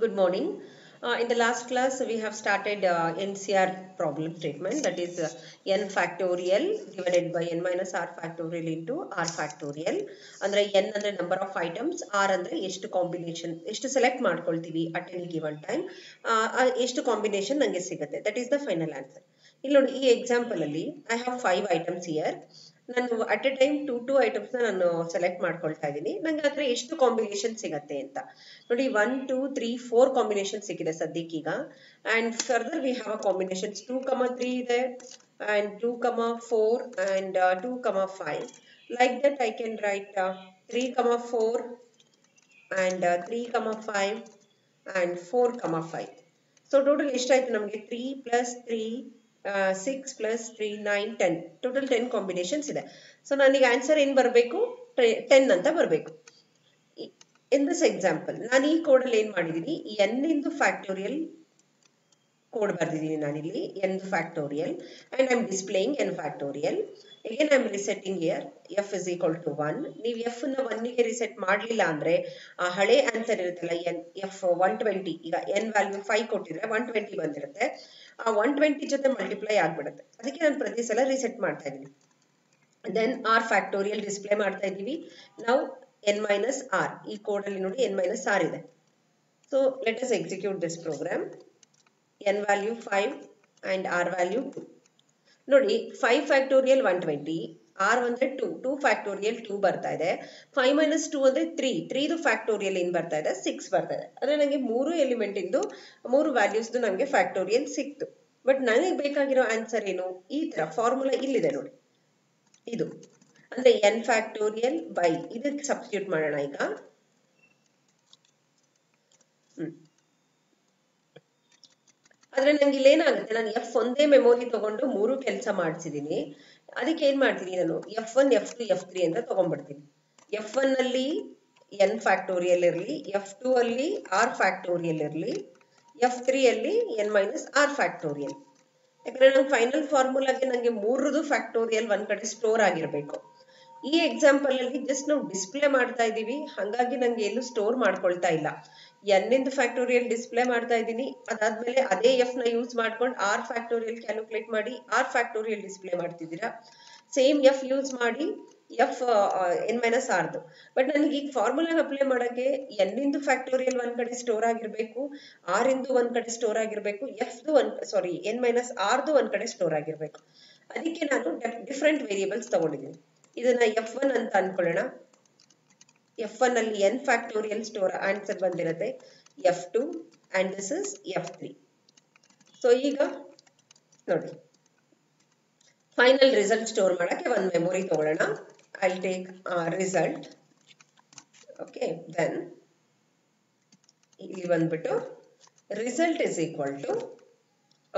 Good morning. In the last class, we have started NCR problem statement, that is n factorial divided by n minus r factorial into r factorial. ಅಂದ್ರೆ n ಅಂದ್ರೆ number of items, r ಅಂದ್ರೆ ಎಷ್ಟು combination, ಎಷ್ಟು select ಮಾಡ್ಕೊಳ್ತೀವಿ at any given time, ಎಷ್ಟು combination ನಂಗೆ ಸಿಗುತ್ತೆ. That is the final answer. ಇಲ್ಲಿ ನೋಡಿ ಈ ಎಕ್ಸಾಂಪಲ್ ಅಲ್ಲಿ I have 5 items here. ನಾನು at A time two items ನಾನು ಸೆಲೆಕ್ಟ್ ಮಾಡ್ಕೊಳ್ತಾ ಇದ್ದೀನಿ. ನಂಗೆ ಆದ್ರೆ ಎಷ್ಟು ಕಾಂಬಿನೇಷನ್ ಸಿಗತ್ತೆ ಅಂತ ನೋಡಿ. 1 2 3 4 ಕಾಂಬಿನೇಷನ್ ಸಿಕ್ಕಿದೆ ಸದ್ಯಕ್ಕೀಗ. And further we have a combinations 2, 3 ಇದೆ, and 2, 4 and 2, 5. Like that I can write 3, 4 and 3, 5 and 4, 5. So total ಎಷ್ಟಾಯ್ತು ನಮಗೆ? 3 + 3 6 + 3 9 10, ಟೋಟಲ್ 10 ಕಾಂಬಿನೇಷನ್ಸ್ ಇದೆ. ಸೊ ನನಗೆ ಆನ್ಸರ್ ಏನ್ ಬರಬೇಕು? 10 ಅಂತ ಬರಬೇಕು. ಇನ್ ದಿಸ್ ಎಕ್ಸಾಂಪಲ್ ನಾನು ಈ ಕೋಡಲ್ಲಿ ಏನ್ ಮಾಡಿದೀನಿ, n ಇಂದು ಫ್ಯಾಕ್ಟೋರಿಯಲ್ ಕೋಡ್ ಬರ್ದಿದ್ದೀನಿ ನಾನಿಲ್ಲಿ, n factorial, and I am displaying n factorial. Again I am resetting here f is equal to 1. ನೀವು f ನ 1 ಗೆ ರಿಸೆಟ್ ಮಾಡಲಿಲ್ಲ ಅಂದ್ರೆ ಆ ಹಳೆ ಆನ್ಸರ್ ಇರುತ್ತಲ್ಲ f 120, ಈಗ n ವ್ಯಾಲ್ಯೂ 5 ಕೊಟ್ಟಿದ್ರೆ 120 ಬಂದಿರುತ್ತೆ. ಆ 120 ಜೊತೆ ಮಲ್ಟಿಪ್ಲೈ ಆಗ್ಬಿಡುತ್ತೆ. ಅದಕ್ಕೆ ನಾನು ಪ್ರತಿ ಸಲ ರಿಸೆಟ್ ಮಾಡ್ತಾ ಇದ್ದೀನಿ. ದೆನ್ r ಫ್ಯಾಕ್ಟೋರಿಯಲ್ ಡಿಸ್ಪ್ಲೇ ಮಾಡ್ತಾ ಇದ್ದೀವಿ ನಾವು. n minus r, ಈ ಕೋಡ್ ಅಲ್ಲಿ ನೋಡಿ n minus r ಇದೆ. So let us execute this program. n value 5 and r value 2. ನೋಡಿ 5 ಫ್ಯಾಕ್ಟೋರಿಯಲ್ 120, r ಅಂದ್ರೆ 2 ಫ್ಯಾಕ್ಟೋರಿಯಲ್ 2 ಬರ್ತಾ ಇದೆ. 5 - 2 ಅಂದ್ರೆ 3 ಫ್ಯಾಕ್ಟೋರಿಯಲ್ ಏನ್ ಬರ್ತಾ ಇದೆ? 6 ಬರ್ತಾ ಇದೆ. ಅಂದ್ರೆ ನನಗೆ 3 ಎಲಿಮೆಂಟ್ ಇಂದು 3 ವ್ಯಾಲ್ಯೂಸ್ ನಮಗೆ ಫ್ಯಾಕ್ಟೋರಿಯಲ್ ಸಿಕ್ತು. ಬಟ್ ನನಗೆ ಬೇಕಾಗಿರೋ ಆನ್ಸರ್ ಏನು? ಈ ತರ ಫಾರ್ಮುಲಾ ಇಲ್ಲಿದೆ ನೋಡಿ, ಇದು ಅಂದ್ರೆ n ಫ್ಯಾಕ್ಟೋರಿಯಲ್ ಬೈ ಇದಕ್ಕೆ ಸಬ್ಸ್ಟಿಟ್ಯೂಟ್ ಮಾಡೋಣ ಈಗ. ಆದ್ರೆ ನಂಗೆ ಇಲ್ಲಿ ಏನಾಗುತ್ತೆ, ನಾನು f ಒಂದೇ ಮೆಮೊರಿ ತಗೊಂಡು 3 ಕೆಲಸ ಮಾಡಿಸಿದೀನಿ. ಅದಕ್ಕೆ ಏನ್ ಮಾಡ್ತೀನಿ, ನಾನು f1 f2 f3 ಅಂತ ತಗೊಂಡ್ಬಿಡ್ತೀನಿ. f1 ಅಲ್ಲಿ n ಫ್ಯಾಕ್ಟೋರಿಯಲ್ ಇರಲಿ, f2 ಅಲ್ಲಿ r ಫ್ಯಾಕ್ಟೋರಿಯಲ್ ಇರಲಿ, f3 ಅಲ್ಲಿ n minus r ಫ್ಯಾಕ್ಟೋರಿಯಲ್. ಯಾಕಂದ್ರೆ ನಂಗೆ ಫೈನಲ್ ಫಾರ್ಮುಲಾಗೆ ನಂಗೆ 3ದು ಫ್ಯಾಕ್ಟೋರಿಯಲ್ ಒಂದ್ ಕಡೆ ಸ್ಟೋರ್ ಆಗಿರ್ಬೇಕು. ಈ ಎಕ್ಸಾಂಪಲ್ ಅಲ್ಲಿ ಜಸ್ಟ್ ನಾವು ಡಿಸ್ಪ್ಲೇ ಮಾಡ್ತಾ ಇದೀವಿ, ಹಾಗಾಗಿ ನಂಗೆ ಎಲ್ಲೂ ಸ್ಟೋರ್ ಮಾಡ್ಕೊಳ್ತಾ ಇಲ್ಲ. n ಇಂದ ಫ್ಯಾಕ್ಟೋರಿಯಲ್ ಡಿಸ್ಪ್ಲೇ ಮಾಡ್ತಾ ಇದ್ದೀನಿ, ಅದಾದ್ಮೇಲೆ ಅದೇ f ನ ಯೂಸ್ ಮಾಡ್ಕೊಂಡು r ಫ್ಯಾಕ್ಟೋರಿಯಲ್ ಕ್ಯಾಲ್ಕುಲೇಟ್ ಮಾಡಿ r ಫ್ಯಾಕ್ಟೋರಿಯಲ್ ಡಿಸ್ಪ್ಲೇ ಮಾಡ್ತಿದ್ದೀರಾ. ಸೇಮ್ f ಯೂಸ್ ಮಾಡಿ f n minus rದು. ಬಟ್ ನನಗೆ ಈಗ ಫಾರ್ಮುಲಾ ಅಪ್ಲೈ ಮಾಡಕ್ಕೆ n ಇಂದು ಫ್ಯಾಕ್ಟೋರಿಯಲ್ ಒಂದ್ ಕಡೆ ಸ್ಟೋರ್ ಆಗಿರ್ಬೇಕು, r ಇಂದು ಒಂದ್ ಕಡೆ ಸ್ಟೋರ್ ಆಗಿರ್ಬೇಕು, n minus rದು ಒಂದ್ ಕಡೆ ಸ್ಟೋರ್ ಆಗಿರ್ಬೇಕು. ಅದಕ್ಕೆ ನಾನು ಡಿಫ್ರೆಂಟ್ ವೇರಿಯೇಬಲ್ಸ್ ತಗೊಂಡಿದ್ದೀನಿ. ಇದನ್ನ f1 ಅಂತ ಅನ್ಕೊಳ್ಳೋಣ. f1 ಅಲ್ಲಿ n ಫ್ಯಾಕ್ಟೋರಿಯಲ್ ಸ್ಟೋರ್ ಆನ್ಸರ್ ಬಂದಿರುತ್ತೆ, f2 and this is f3. So ಈಗ ನೋಡಿ, ಫೈನಲ್ ರಿಸಲ್ಟ್ ಸ್ಟೋರ್ ಮಾಡಕ್ಕೆ ಒಂದು ಮೆಮೊರಿ ತಗೊಳ್ಳೋಣ. I take result. Okay, then ಇಲ್ಲಿ ಬಂದ್ಬಿಟ್ಟು result is equal to,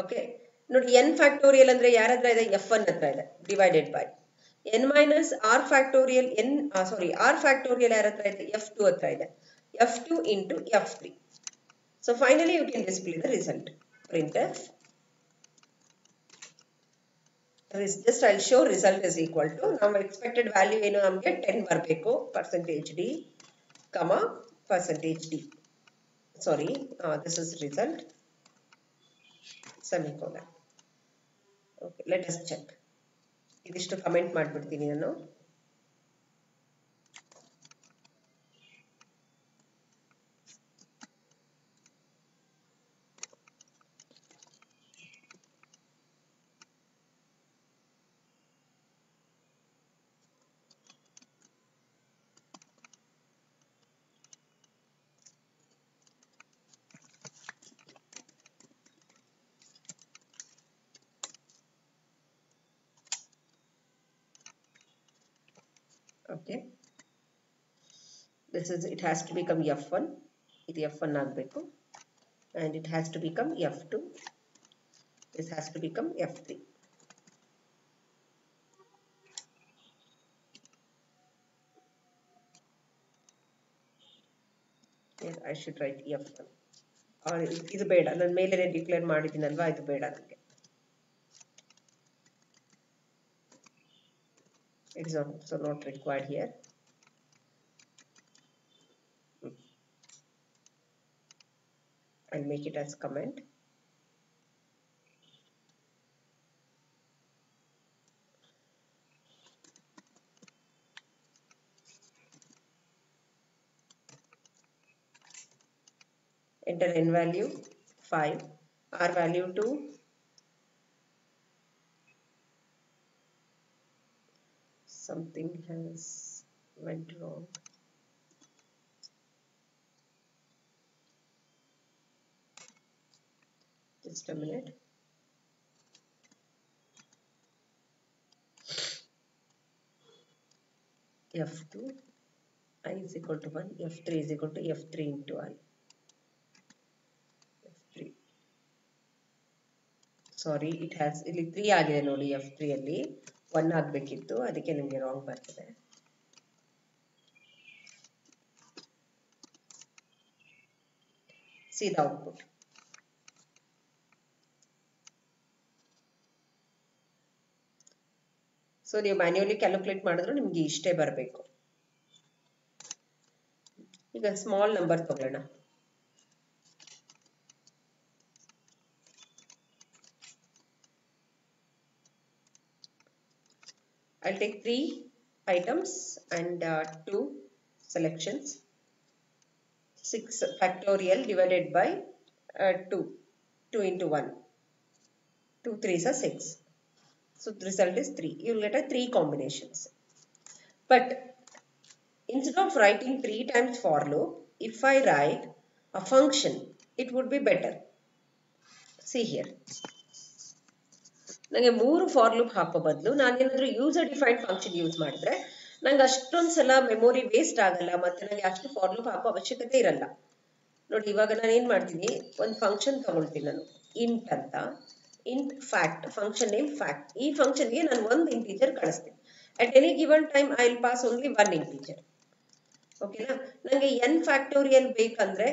okay ನೋಡಿ n ಫ್ಯಾಕ್ಟೋರಿಯಲ್ ಅಂದ್ರೆ ಯಾರ ಹತ್ರ ಇದೆ? f1 ಹತ್ರ ಇದೆ, divided by n minus r factorial r factorial ಯಾರ ಹತ್ರ ಇದೆ? f2 ಹತ್ರ ಇದೆ, f2 into f3. So finally you can display the result. Printf. Just I'll show result is equal to, now expected value ಏನು ನಮಗೆ 10 ಬರಬೇಕು, %d, %d. Sorry, this is result, semicolon. Okay, let us check. ಇದಿಷ್ಟು comment ಮಾಡ್ಬಿಡ್ತೀನಿ ನಾನು. Okay, this is, it has to become f1, ಇದು f1 ಆಗಬೇಕು, and it has to become f2, this has to become f3. Yes, I should write f1, or ಇದು ಬೇಡ, ನಾನು ಮೇಲೆನೆ declare ಮಾಡಿದ್ದೀನಲ್ವಾ, ಇದು ಬೇಡ ನನಗೆ. It is also not required here. I'll make it as comment. Enter n value 5, r value 2, something has went wrong. Just a minute. F2 I is equal to 1, F3 is equal to F3 into I. F3. Sorry, it has ಇಲ್ಲಿ 3 ಆಗಿದೆ ನೋಡಿ, F3 ಅಲ್ಲಿ 1 ಆಗಬೇಕಿತ್ತು, ಅದಕ್ಕೆ ನಿಮಗೆ wrong ಬರ್ತದೆ. See the output. So ನೀವು manually calculate ಮಾಡಿದ್ರು ನಿಮಗೆ ಇಷ್ಟೇ ಬರಬೇಕು. ಈಗ ಸ್ಮಾಲ್ ನಂಬರ್ ತಗೊಳ್ಳೋಣ. I'll take 3 items and 2 selections. 6 factorial divided by 2. 2 into 1. 2 3s are 6. So the result is 3. You will get a 3 combinations. But instead of writing 3 times for loop, if I write a function, it would be better. See here. ನನಗೆ 3 for loop ಹಾಕೋ ಬದಲು ನಾನೇನಾದರೂ user defined function use ಮಾಡಿದ್ರೆ ನಂಗೆ ಅಷ್ಟೊಂದು ಸಲ memory waste ಆಗಲ್ಲ, ಮತ್ತೆ ನನಗೆ ಅಷ್ಟು ಫಾರ್ ಲೂಪ್ ಹಾಕೋ ಅವಶ್ಯಕತೆ ಇರಲ್ಲ. ನೋಡಿ, ಇವಾಗ ನಾನು ಏನು ಮಾಡ್ತೀನಿ, ಒಂದು ಫಂಕ್ಷನ್ ತಗೊಳ್ತೀನಿ ನಾನು, ಇಂಟ್ ಅಂತ. Int fact, function name fact. ಈ ಫಂಕ್ಷನ್ಗೆ ನಾನು ಒಂದು ಇಂಟೀಜರ್ ಕಳಿಸ್ತೀನಿ. At any given time I will pass only 1 integer. ಓಕೆನಾ? ನನಗೆ n ಫ್ಯಾಕ್ಟೋರಿಯಲ್ ಬೇಕಂದ್ರೆ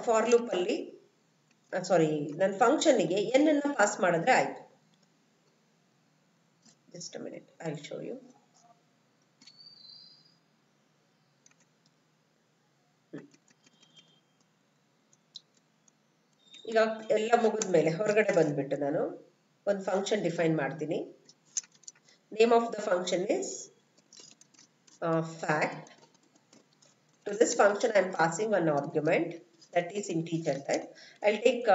ಫಾರ್ ಲೂಪ್ ಅಲ್ಲಿ ಸಾರಿ ನನ್ನ ಫಂಕ್ಷನ್ಗೆ n ಅನ್ನು ಪಾಸ್ ಮಾಡಿದ್ರೆ ಆಯ್ತು. Just a minute, I'll show you. ಈಗ ಎಲ್ಲ ಮುಗಿದ ಮೇಲೆ ಹೊರಗಡೆ ಬಂದ್ಬಿಟ್ಟು ನಾನು ಒಂದು ಫಂಕ್ಷನ್ ಡಿಫೈನ್ ಮಾಡ್ತೀನಿ. Name of the function is fact. To this function I am passing one argument that is integer type. I'll take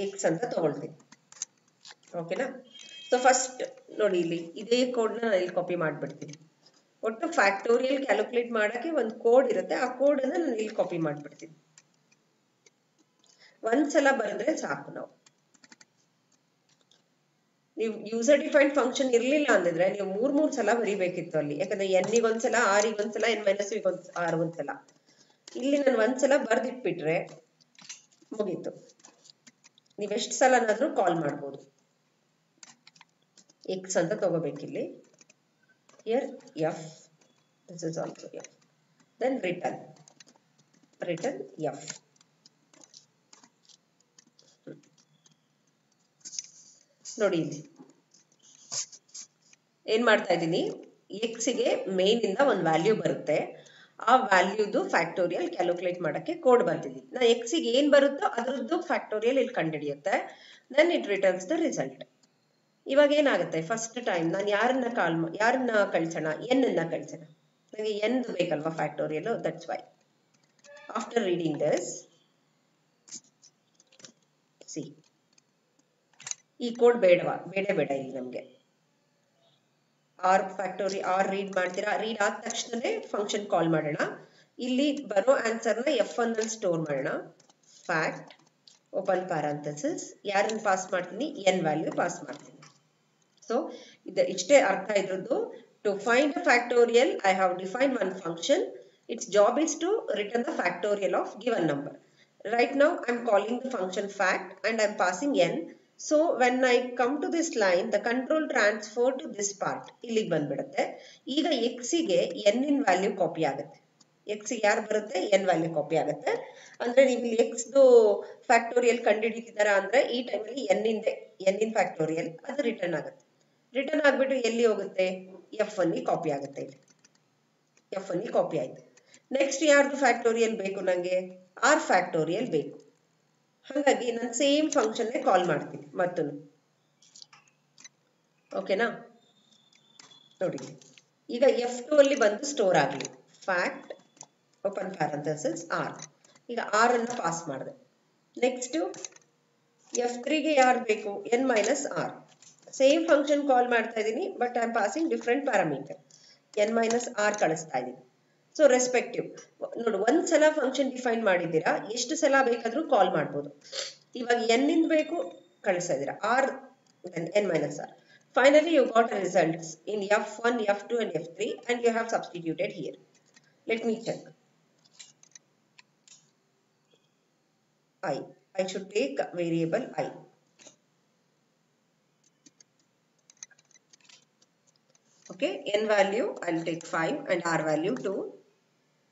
x ಅಂತ ತಗೊಳ್ತೀನಿ. ಓಕೆನಾ? ಸೊ ಫಸ್ಟ್ ನೋಡಿ, ಇಲ್ಲಿ ಇದೇ ಕೋಡ್ನ ನಾನು ಇಲ್ಲಿ ಕಾಪಿ ಮಾಡಿಬಿಡ್ತೀನಿ. ಒಟ್ಟು ಫ್ಯಾಕ್ಟೋರಿಯಲ್ ಕ್ಯಾಲ್ಕುಲೇಟ್ ಮಾಡೋಕ್ಕೆ ಒಂದು ಕೋಡ್ ಇರುತ್ತೆ, ಆ ಕೋಡನ್ನು ನಾನು ಇಲ್ಲಿ ಕಾಪಿ ಮಾಡಿಬಿಡ್ತೀನಿ. ಒಂದ್ಸಲ ಬರೆದ್ರೆ ಸಾಕು. ನೀವು ಯೂಸರ್ ಡಿಫೈನ್ಡ್ ಫಂಕ್ಷನ್ ಇರಲಿಲ್ಲ ಅಂದಿದ್ರೆ ನೀವು 3 ಸಲ ಬರೀಬೇಕಿತ್ತು ಅಲ್ಲಿ, ಯಾಕಂದ್ರೆ n ಒಂದ್ಸಲ, r ಒಂದ್ಸಲ, n - r ಒಂದ್ಸಲ. ಇಲ್ಲಿ ನಾನು ಒಂದ್ಸಲ ಬರ್ದಿಟ್ಬಿಟ್ರೆ ಮುಗೀತು. ನೀವೆಷ್ಟು ಸಲನಾದ್ರೂ ಕಾಲ್ ಮಾಡ್ಬೋದು. x ಅಂತ ತಗೋಬೇಕಿಲ್ಲಿ. here f, this is also f, then return f. ನೋಡಿ, ಇಲ್ಲಿ ಏನ್ ಮಾಡ್ತಾ ಇದ್ದೀನಿ, x ಗೆ ಮೇನ್ ಇಂದ ಒಂದು ವ್ಯಾಲ್ಯೂ ಬರುತ್ತೆ, ಆ ವ್ಯಾಲ್ಯೂದು ಫ್ಯಾಕ್ಟೋರಿಯಲ್ ಕ್ಯಾಲ್ಕುಲೇಟ್ ಮಾಡಕ್ಕೆ ಕೋಡ್ ಬರ್ತಿದ್ದೀನಿ. ನಾ x ಗೆ ಏನ್ ಬರುತ್ತೋ ಅದರದ್ದು ಫ್ಯಾಕ್ಟೋರಿಯಲ್ ಇಲ್ಲಿ ಕಂಡುಹಿಡಿಯುತ್ತೆ, then it returns the result. ಇವಾಗ ಏನಾಗುತ್ತೆ, ಫಸ್ಟ್ ಟೈಮ್ ನಾನು ಯಾರನ್ನ ಕಳ್ಸೋಣ, n ಅನ್ನ ಕಳ್ಸೋಣ. ನನಗೆ n ಬೇಕಲ್ವಾ factorial, that's why. After reading this, C ಈ ಕೋಡ್ ಬೇಡ ಇಲ್ಲಿ ನಮಗೆ. ಆರ್ ಫ್ಯಾಕ್ಟೋರಿ ಆರ್ ರೀಡ್ ಮಾಡ್ತೀರಾ, ರೀಡ್ ಆದ ತಕ್ಷಣನೇ ಫಂಕ್ಷನ್ ಕಾಲ್ ಮಾಡೋಣ. ಇಲ್ಲಿ ಬರೋ ಆನ್ಸರ್ನ f1 ಅಲ್ಲಿ ಸ್ಟೋರ್ ಮಾಡೋಣ. ಫ್ಯಾಕ್ಟ್ ಓಪನ್ ಪ್ಯಾರಂಥೆಸಿಸ್, ಯಾರನ್ನು ಪಾಸ್ ಮಾಡ್ತೀನಿ, n ವ್ಯಾಲ್ಯೂ ಪಾಸ್ ಮಾಡ್ತೀನಿ. ಸೊ ಇಷ್ಟೇ ಅರ್ಥ ಇದ್ರದ್ದು. To find the factorial I have defined one function. Its job is to return the factorial of given number. Right now I am calling the function fact and I am passing n. So when I come to this line, the control transfer to this part ಇಲ್ಲಿಗೆ ಬಂದ್ಬಿಡುತ್ತೆ. ಈಗ x ಗೆ n in value copy ಆಗುತ್ತೆ. x ಗೆ ಯಾರು ಬರುತ್ತೆ, n value copy ಆಗುತ್ತೆ. ಅಂದ್ರೆ ನೀವು ಇಲ್ಲಿ x ದು ಫ್ಯಾಕ್ಟೋರಿಯಲ್ ಕಂಡುಹಿಡಿದಿದ್ದೀರಾ ಅಂದ್ರೆ ಈ ಟೈಮಲ್ಲಿ n ಇನ್ ಫ್ಯಾಕ್ಟೋರಿಯಲ್ ಅದು ರಿಟರ್ನ್ ಆಗುತ್ತೆ. ರಿಟರ್ನ್ ಆಗ್ಬಿಟ್ಟು ಎಲ್ಲಿ ಹೋಗುತ್ತೆ, f1 ಕಾಪಿ ಆಗುತ್ತೆ. ಇಲ್ಲಿ f1 ಕಾಪಿ ಆಯ್ತು. ನೆಕ್ಸ್ಟ್ ಯಾರ್ದು ಫ್ಯಾಕ್ಟೋರಿಯಲ್ ಬೇಕು ನನಗೆ? r ಫ್ಯಾಕ್ಟೋರಿಯಲ್ ಬೇಕು. ಹಾಗಾಗಿ ನಾನು ಸೇಮ್ ಫಂಕ್ಷನ್ನೇ ಕಾಲ್ ಮಾಡ್ತೀನಿ ಮತ್ತೊಂದು. ಓಕೆನಾ? ನೋಡಿ, ಈಗ F2 ಅಲ್ಲಿ ಬಂದು ಸ್ಟೋರ್ ಆಗಲಿ ಫ್ಯಾಕ್ಟ್ ಓಪನ್ ಪ್ಯಾರಂಥೆಸಿಸ್ r. ಈಗ r ಅನ್ನು ಪಾಸ್ ಮಾಡಿದೆ. ನೆಕ್ಸ್ಟ್ F3ಗೆ ಯಾರು ಬೇಕು? n minus R. Same function call ಮಾಡ್ತಾ ಇದ್ದೀನಿ, but I am passing different parameter. n minus R ಕಳಿಸ್ತಾ ಇದ್ದೀನಿ. ಸೊ ರೆಸ್ಪೆಕ್ಟಿವ್ ನೋಡಿ, ಒಂದ್ಸಲ ಫಂಕ್ಷನ್ ಡಿಫೈನ್ ಮಾಡಿದ್ದೀರಾ, ಎಷ್ಟು ಸಲ ಬೇಕಾದ್ರೂ ಕಾಲ್ ಮಾಡ್ಬೋದು. ಇವಾಗ n ಇಂದ ಬೇಕು ಕಳಿಸ್ತಾ ಇದ್ದೀರಾ, r n minus R. Finally, you got the results in F1, F2 and F3 and you have substituted here. Let me check. I should take variable I. Okay, n value I'll take 5 and r value 2.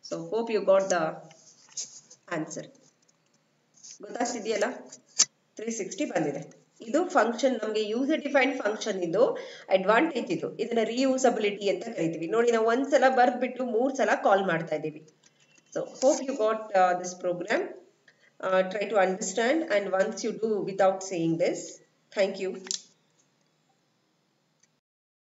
So hope you got the answer. ಗೊತ್ತಾಗ್ತಿದೆಯಲ್ಲ? 360 ಬಂದಿದೆ. ಇದು function, ನಮಗೆ user defined function ಇದು advantage. ಇದನ್ನ ರೀಯೂಸಬಿಲಿಟಿ ಅಂತ ಕರಿತೀವಿ. ನೋಡಿ, ನಾವು ಒಂದ್ಸಲ ಬರ್ದ್ಬಿಟ್ಟು 3 ಸಲ ಕಾಲ್ ಮಾಡ್ತಾ ಇದ್ದೀವಿ. So hope you got this program. Try to understand, and once you do without saying this, thank you.